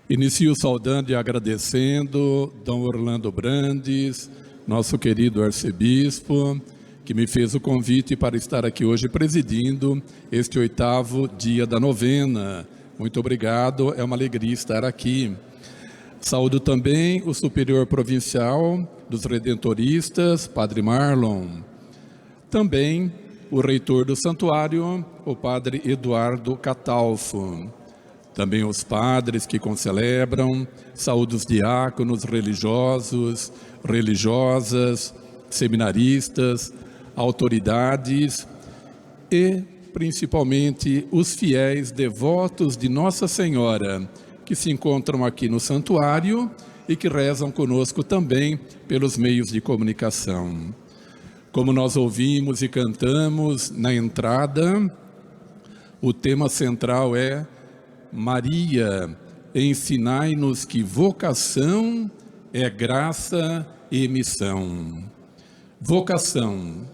Inicio saudando e agradecendo Dom Orlando Brandes, nosso querido arcebispo, que me fez o convite para estar aqui hoje presidindo este 8º dia da novena. Muito obrigado, é uma alegria estar aqui. Saúdo também o superior provincial dos Redentoristas, Padre Marlon. Também o reitor do santuário, o Padre Eduardo Catalfo. Também os padres que concelebram, saúdo os diáconos, religiosos, religiosas, seminaristas, autoridades e, principalmente, os fiéis devotos de Nossa Senhora, que se encontram aqui no santuário e que rezam conosco também pelos meios de comunicação. Como nós ouvimos e cantamos na entrada, o tema central é Maria, ensinai-nos que vocação é graça e missão. Vocação.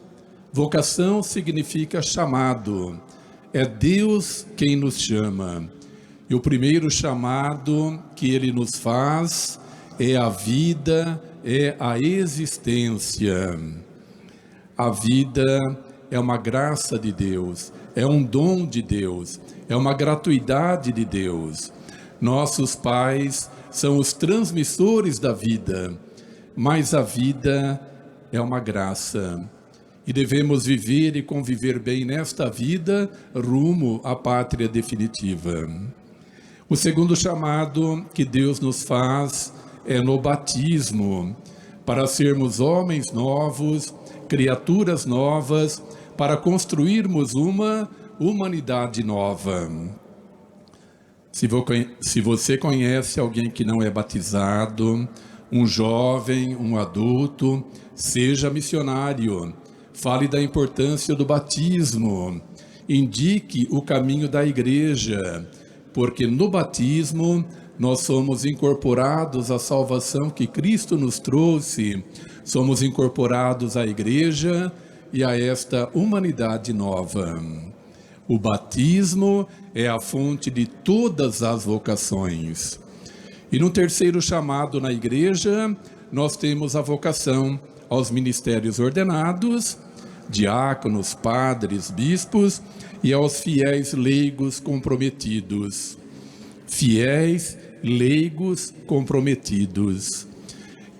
Vocação significa chamado. É Deus quem nos chama. E o primeiro chamado que Ele nos faz é a vida, é a existência. A vida é uma graça de Deus, é um dom de Deus, é uma gratuidade de Deus. Nossos pais são os transmissores da vida, mas a vida é uma graça. E devemos viver e conviver bem nesta vida, rumo à pátria definitiva. O segundo chamado que Deus nos faz é no batismo, para sermos homens novos, criaturas novas, para construirmos uma humanidade nova. Se você conhece alguém que não é batizado, um jovem, um adulto, seja missionário. Fale da importância do batismo. Indique o caminho da igreja, porque no batismo nós somos incorporados à salvação que Cristo nos trouxe. Somos incorporados à igreja e a esta humanidade nova. O batismo é a fonte de todas as vocações. E no terceiro chamado na igreja, nós temos a vocação aos ministérios ordenados, diáconos, padres, bispos e aos fiéis leigos comprometidos. Fiéis leigos comprometidos,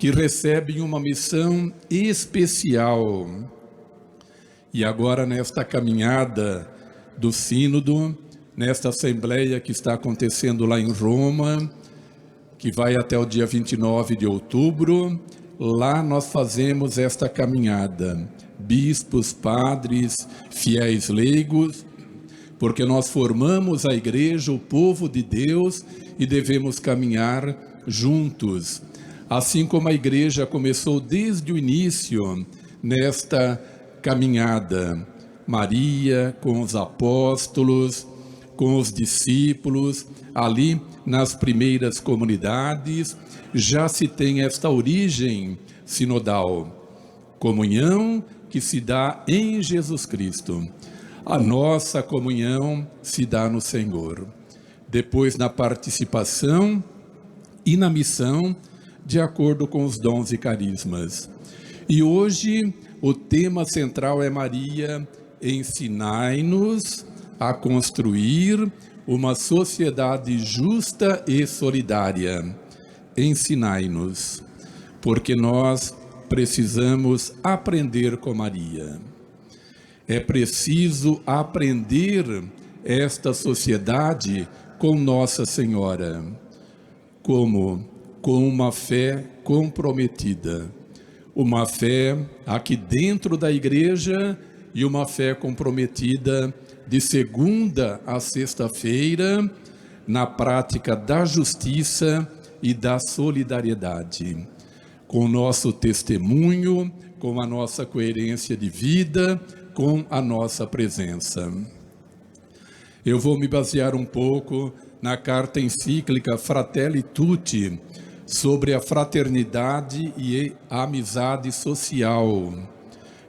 que recebem uma missão especial. E agora, nesta caminhada do Sínodo, nesta Assembleia que está acontecendo lá em Roma, que vai até o dia 29 de outubro, lá nós fazemos esta caminhada. Bispos, padres, fiéis leigos, porque nós formamos a igreja, o povo de Deus, e devemos caminhar juntos. Assim como a igreja começou desde o início nesta caminhada, Maria com os apóstolos, com os discípulos, ali nas primeiras comunidades, já se tem esta origem sinodal, comunhão que se dá em Jesus Cristo. A nossa comunhão se dá no Senhor. Depois na participação e na missão, de acordo com os dons e carismas. E hoje o tema central é Maria, ensinai-nos a construir uma sociedade justa e solidária. Ensinai-nos, porque nós precisamos aprender com Maria. É preciso aprender esta sociedade com Nossa Senhora. Como? Com uma fé comprometida. Uma fé aqui dentro da igreja e uma fé comprometida de segunda a sexta-feira na prática da justiça e da solidariedade. Com o nosso testemunho, com a nossa coerência de vida, com a nossa presença. Eu vou me basear um pouco na carta encíclica Fratelli Tutti, sobre a fraternidade e a amizade social,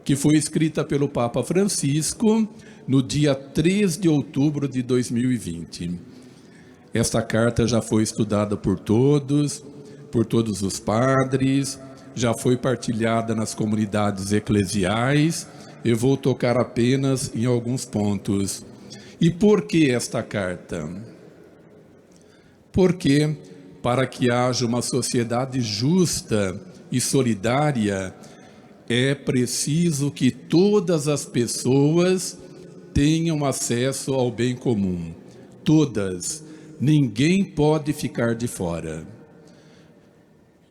que foi escrita pelo Papa Francisco no dia 3 de outubro de 2020. Esta carta já foi estudada por todos os padres, já foi partilhada nas comunidades eclesiais. Eu vou tocar apenas em alguns pontos. E por que esta carta? Porque, para que haja uma sociedade justa e solidária, é preciso que todas as pessoas tenham acesso ao bem comum. Todas. Ninguém pode ficar de fora.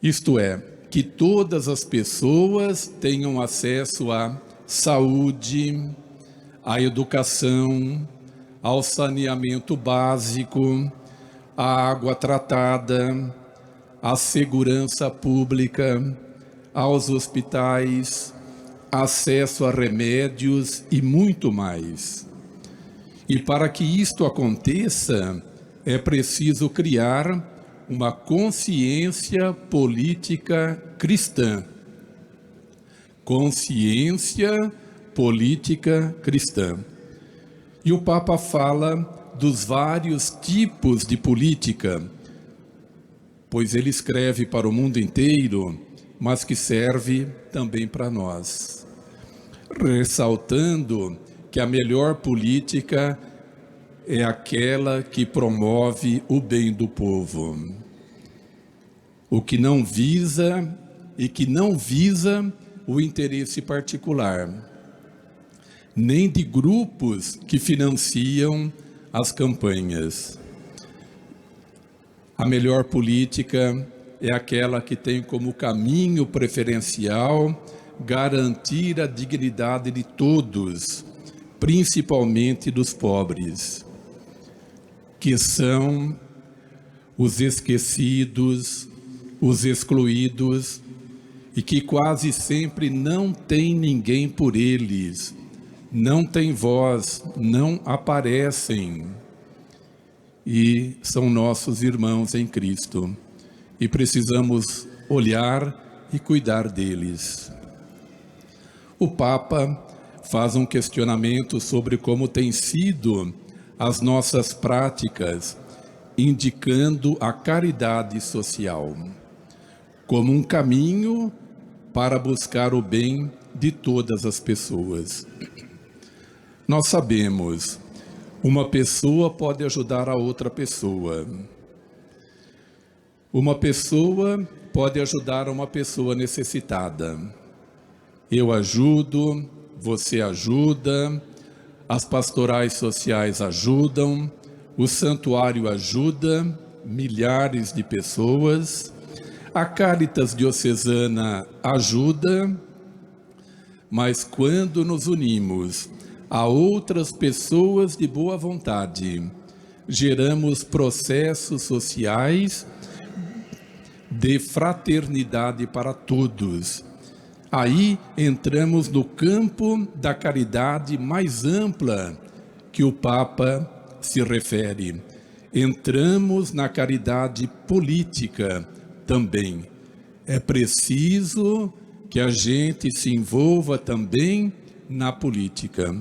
Isto é, que todas as pessoas tenham acesso à saúde, à educação, ao saneamento básico, à água tratada, à segurança pública, aos hospitais, acesso a remédios e muito mais. E para que isto aconteça, é preciso criar uma consciência política cristã. Consciência política cristã. E o Papa fala dos vários tipos de política, pois ele escreve para o mundo inteiro, mas que serve também para nós, ressaltando que a melhor política é aquela que promove o bem do povo, o que não visa o interesse particular, nem de grupos que financiam as campanhas. A melhor política é aquela que tem como caminho preferencial garantir a dignidade de todos, principalmente dos pobres, que são os esquecidos, os excluídos, e que quase sempre não tem ninguém por eles, não tem voz, não aparecem, e são nossos irmãos em Cristo, e precisamos olhar e cuidar deles. O Papa faz um questionamento sobre como tem sido as nossas práticas, indicando a caridade social como um caminho para buscar o bem de todas as pessoas. Nós sabemos, uma pessoa pode ajudar a outra pessoa. Uma pessoa pode ajudar uma pessoa necessitada. Eu ajudo, você ajuda, as pastorais sociais ajudam, o santuário ajuda milhares de pessoas, a Caritas Diocesana ajuda, mas quando nos unimos a outras pessoas de boa vontade, geramos processos sociais de fraternidade para todos. Aí entramos no campo da caridade mais ampla que o Papa se refere. Entramos na caridade política também. É preciso que a gente se envolva também na política.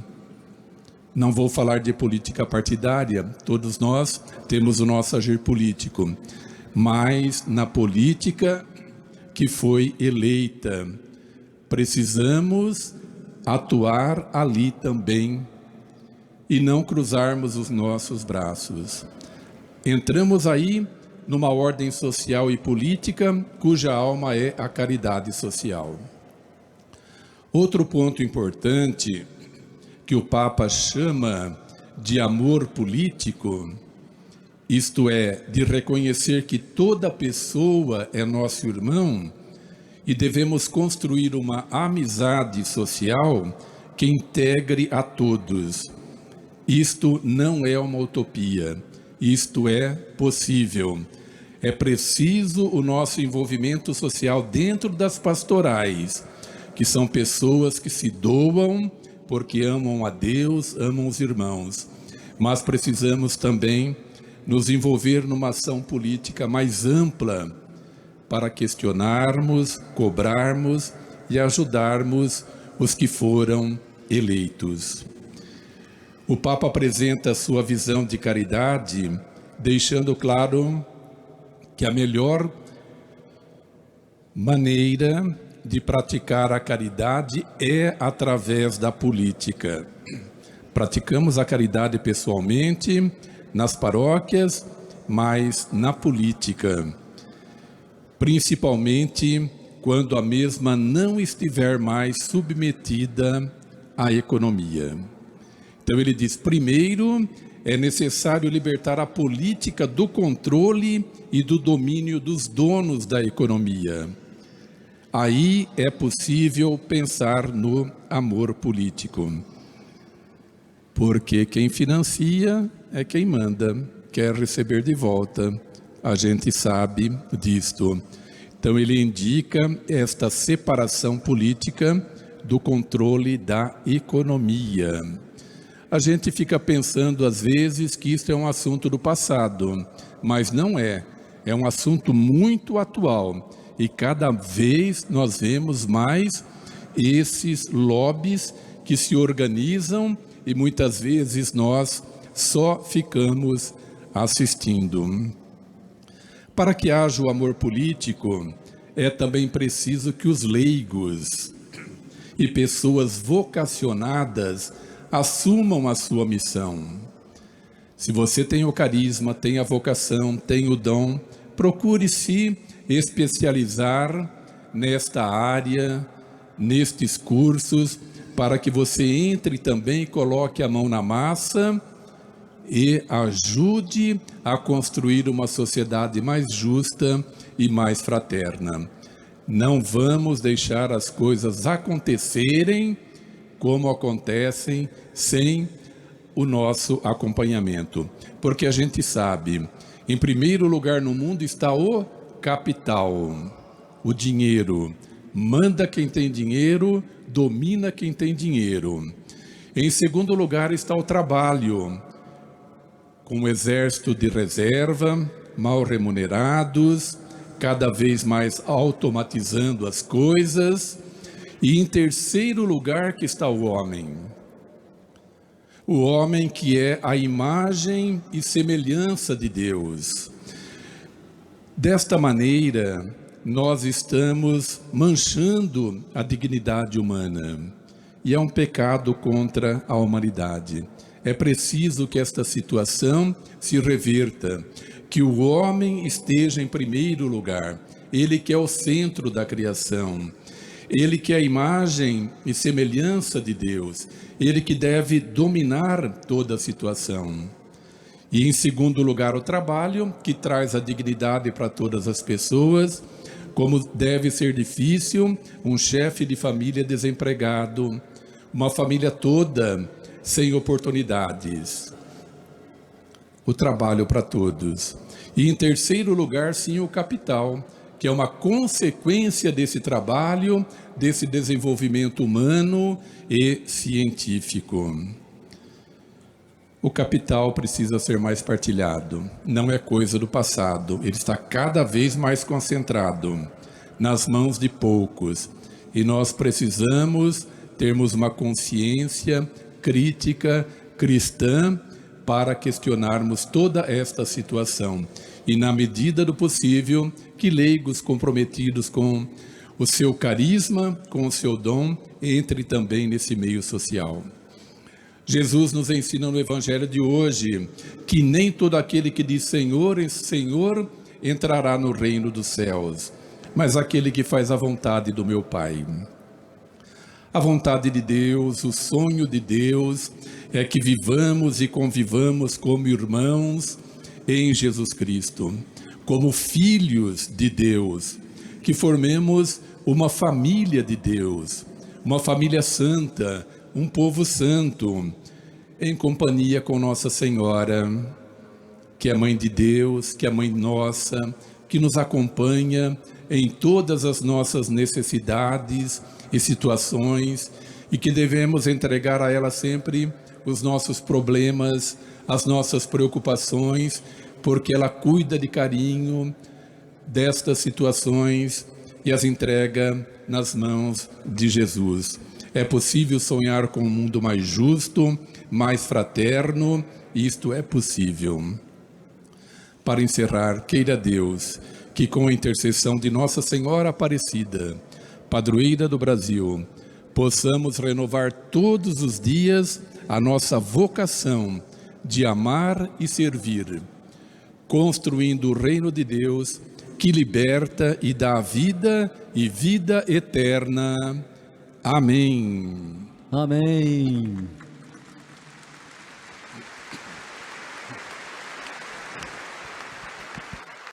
Não vou falar de política partidária, todos nós temos o nosso agir político, mas na política que foi eleita, precisamos atuar ali também e não cruzarmos os nossos braços. Entramos aí numa ordem social e política cuja alma é a caridade social. Outro ponto importante que o Papa chama de amor político, isto é, de reconhecer que toda pessoa é nosso irmão e devemos construir uma amizade social que integre a todos. Isto não é uma utopia, isto é possível. É preciso o nosso envolvimento social dentro das pastorais, que são pessoas que se doam porque amam a Deus, amam os irmãos. Mas precisamos também nos envolver numa ação política mais ampla para questionarmos, cobrarmos e ajudarmos os que foram eleitos. O Papa apresenta a sua visão de caridade deixando claro que a melhor maneira de praticar a caridade é através da política. Praticamos a caridade pessoalmente, nas paróquias, mas na política, principalmente quando a mesma não estiver mais submetida à economia. Então ele diz, primeiro é necessário libertar a política do controle e do domínio dos donos da economia. Aí é possível pensar no amor político. Porque quem financia é quem manda, quer receber de volta. A gente sabe disto. Então ele indica esta separação política do controle da economia. A gente fica pensando às vezes que isso é um assunto do passado, mas não é. É um assunto muito atual e cada vez nós vemos mais esses lobbies que se organizam e muitas vezes nós só ficamos assistindo. Para que haja o amor político, é também preciso que os leigos e pessoas vocacionadas assumam a sua missão. Se você tem o carisma, tem a vocação, tem o dom, procure se especializar nesta área, nestes cursos, para que você entre também e coloque a mão na massa e ajude a construir uma sociedade mais justa e mais fraterna. Não vamos deixar as coisas acontecerem como acontecem sem o nosso acompanhamento. Porque a gente sabe, em primeiro lugar no mundo está o capital, o dinheiro. Manda quem tem dinheiro, domina quem tem dinheiro. Em segundo lugar está o trabalho, com um exército de reserva, mal remunerados, cada vez mais automatizando as coisas. E em terceiro lugar que está o homem que é a imagem e semelhança de Deus. Desta maneira, nós estamos manchando a dignidade humana, e é um pecado contra a humanidade. É preciso que esta situação se reverta, que o homem esteja em primeiro lugar, ele que é o centro da criação, ele que é a imagem e semelhança de Deus, ele que deve dominar toda a situação. E em segundo lugar o trabalho, que traz a dignidade para todas as pessoas, como deve ser difícil um chefe de família desempregado, uma família toda sem oportunidades. O trabalho para todos. E em terceiro lugar, sim, o capital, que é uma consequência desse trabalho, desse desenvolvimento humano e científico. O capital precisa ser mais partilhado, não é coisa do passado, ele está cada vez mais concentrado nas mãos de poucos. E nós precisamos termos uma consciência crítica cristã para questionarmos toda esta situação. E na medida do possível, que leigos comprometidos com o seu carisma, com o seu dom, entre também nesse meio social. Jesus nos ensina no Evangelho de hoje que nem todo aquele que diz Senhor, Senhor, entrará no reino dos céus, mas aquele que faz a vontade do meu Pai. A vontade de Deus, o sonho de Deus é que vivamos e convivamos como irmãos em Jesus Cristo, como filhos de Deus, que formemos uma família de Deus, uma família santa, um povo santo, em companhia com Nossa Senhora, que é Mãe de Deus, que é Mãe nossa, que nos acompanha em todas as nossas necessidades e situações, e que devemos entregar a ela sempre os nossos problemas, as nossas preocupações, porque ela cuida de carinho destas situações e as entrega nas mãos de Jesus. É possível sonhar com um mundo mais justo, mais fraterno, isto é possível. para encerrar, queira Deus que com a intercessão de Nossa Senhora Aparecida, padroeira do Brasil, possamos renovar todos os dias a nossa vocação de amar e servir, construindo o reino de Deus que liberta e dá vida e vida eterna. Amém. Amém.